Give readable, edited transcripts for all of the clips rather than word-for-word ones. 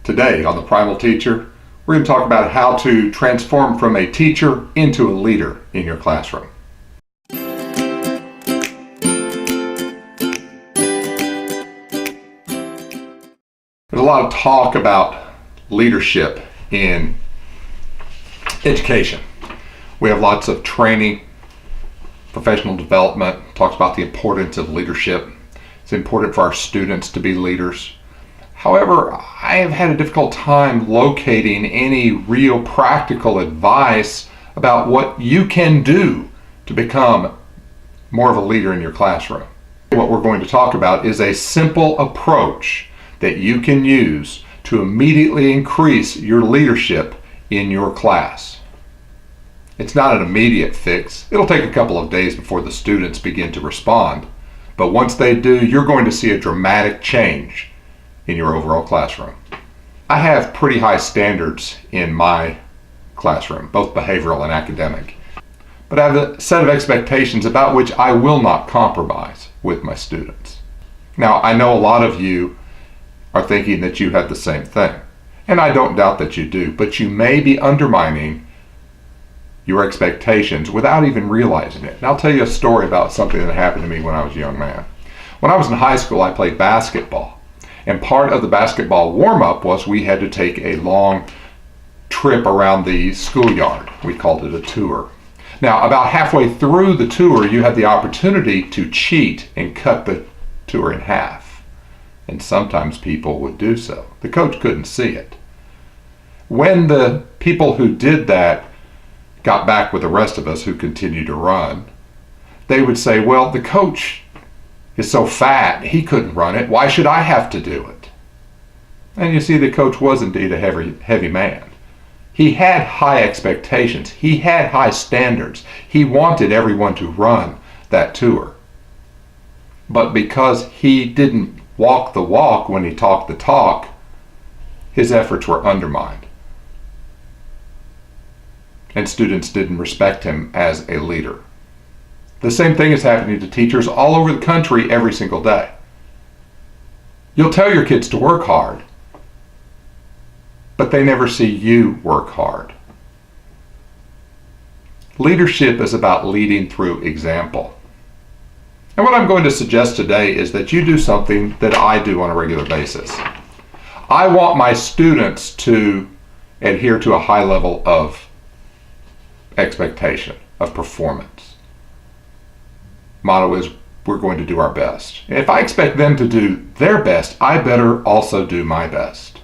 Today on The Primal Teacher, we're going to talk about how to transform from a teacher into a leader in your classroom. There's a lot of talk about leadership in education. We have lots of training, professional development, talks about the importance of leadership. It's important for our students to be leaders. However, I have had a difficult time locating any real practical advice about what you can do to become more of a leader in your classroom. What we're going to talk about is a simple approach that you can use to immediately increase your leadership in your class. It's not an immediate fix. It'll take a couple of days before the students begin to respond, but once they do, you're going to see a dramatic change in your overall classroom. I have pretty high standards in my classroom, both behavioral and academic, but I have a set of expectations about which I will not compromise with my students. Now, I know a lot of you are thinking that you have the same thing, and I don't doubt that you do, but you may be undermining your expectations without even realizing it. And I'll tell you a story about something that happened to me when I was a young man. When I was in high school, I played basketball, and part of the basketball warm-up was we had to take a long trip around the schoolyard. We called it a tour. Now, about halfway through the tour, you had the opportunity to cheat and cut the tour in half. And sometimes people would do so. The coach couldn't see it. When the people who did that got back with the rest of us who continued to run, they would say, well, the coach is so fat, he couldn't run it. Why should I have to do it? And you see, the coach was indeed a heavy man. He had high expectations. He had high standards. He wanted everyone to run that tour. But because he didn't walk the walk when he talked the talk, his efforts were undermined. And students didn't respect him as a leader. The same thing is happening to teachers all over the country every single day. You'll tell your kids to work hard, but they never see you work hard. Leadership is about leading through example. And what I'm going to suggest today is that you do something that I do on a regular basis. I want my students to adhere to a high level of expectation, of performance. Motto is, we're going to do our best. If I expect them to do their best, I better also do my best.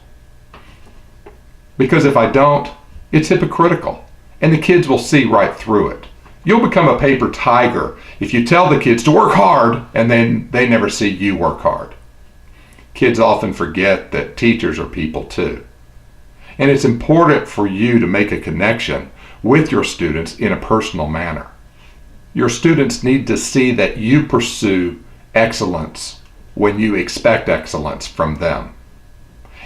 Because if I don't, it's hypocritical, and the kids will see right through it. You'll become a paper tiger if you tell the kids to work hard and then they never see you work hard. Kids often forget that teachers are people too. And it's important for you to make a connection with your students in a personal manner. Your students need to see that you pursue excellence when you expect excellence from them.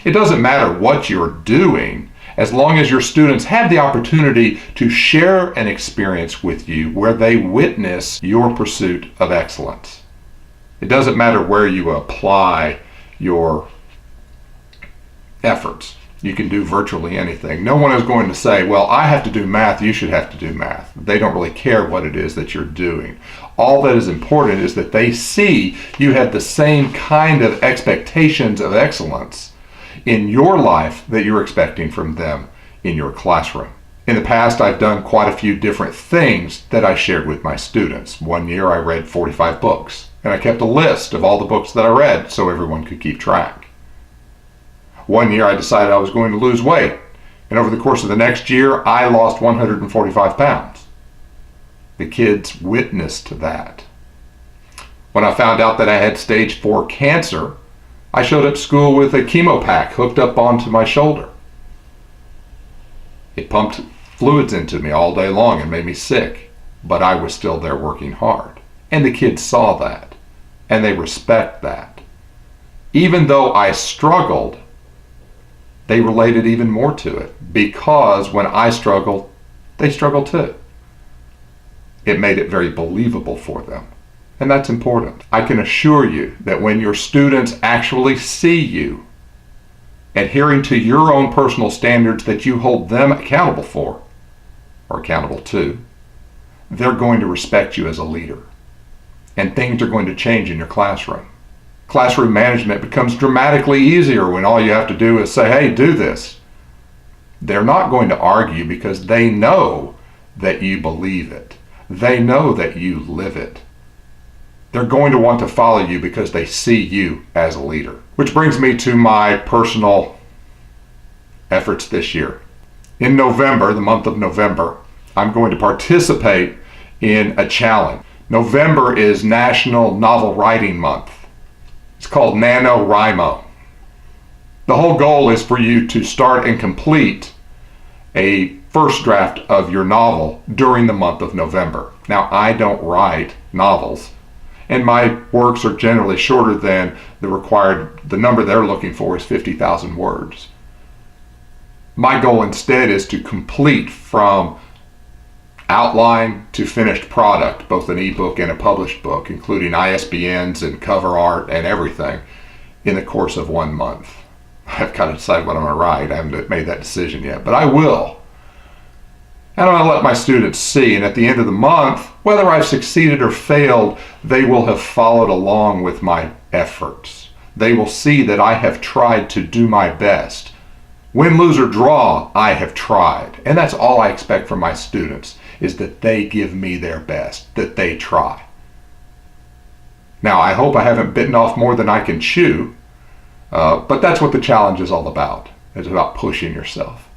It doesn't matter what you're doing, as long as your students have the opportunity to share an experience with you where they witness your pursuit of excellence. It doesn't matter where you apply your efforts. You can do virtually anything. No one is going to say, well, I have to do math, you should have to do math. They don't really care what it is that you're doing. All that is important is that they see you have the same kind of expectations of excellence in your life that you're expecting from them in your classroom. In the past, I've done quite a few different things that I shared with my students. One year I read 45 books, and I kept a list of all the books that I read so everyone could keep track. One year I decided I was going to lose weight, and over the course of the next year, I lost 145 pounds. The kids witnessed that. When I found out that I had stage 4 cancer, I showed up to school with a chemo pack hooked up onto my shoulder. It pumped fluids into me all day long and made me sick, but I was still there working hard. And the kids saw that, and they respect that. Even though I struggled, they related even more to it, because when I struggled, they struggled too. It made it very believable for them. And that's important. I can assure you that when your students actually see you adhering to your own personal standards that you hold them accountable for or accountable to, they're going to respect you as a leader. And things are going to change in your classroom. Classroom management becomes dramatically easier when all you have to do is say, hey, do this. They're not going to argue because they know that you believe it. They know that you live it. They're going to want to follow you because they see you as a leader. Which brings me to my personal efforts this year. In November, the month of November, I'm going to participate in a challenge. November is National Novel Writing Month. It's called NaNoWriMo. The whole goal is for you to start and complete a first draft of your novel during the month of November. Now, I don't write novels, and my works are generally shorter than the number they're looking for is 50,000 words. My goal instead is to complete from outline to finished product, both an ebook and a published book, including ISBNs and cover art and everything, in the course of 1 month. I've got to decide what I'm going to write. I haven't made that decision yet, but I will. And I'm going to let my students see, and at the end of the month, whether I've succeeded or failed, they will have followed along with my efforts. They will see that I have tried to do my best. Win, lose, or draw, I have tried. And that's all I expect from my students, is that they give me their best, that they try. Now, I hope I haven't bitten off more than I can chew, but that's what the challenge is all about. It's about pushing yourself.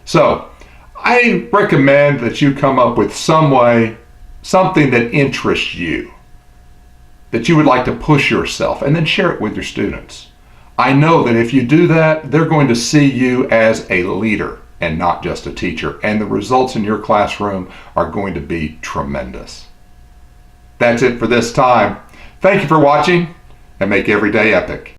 So, I recommend that you come up with some way, something that interests you, that you would like to push yourself, and then share it with your students. I know that if you do that, they're going to see you as a leader and not just a teacher, and the results in your classroom are going to be tremendous. That's it for this time. Thank you for watching, and make every day epic.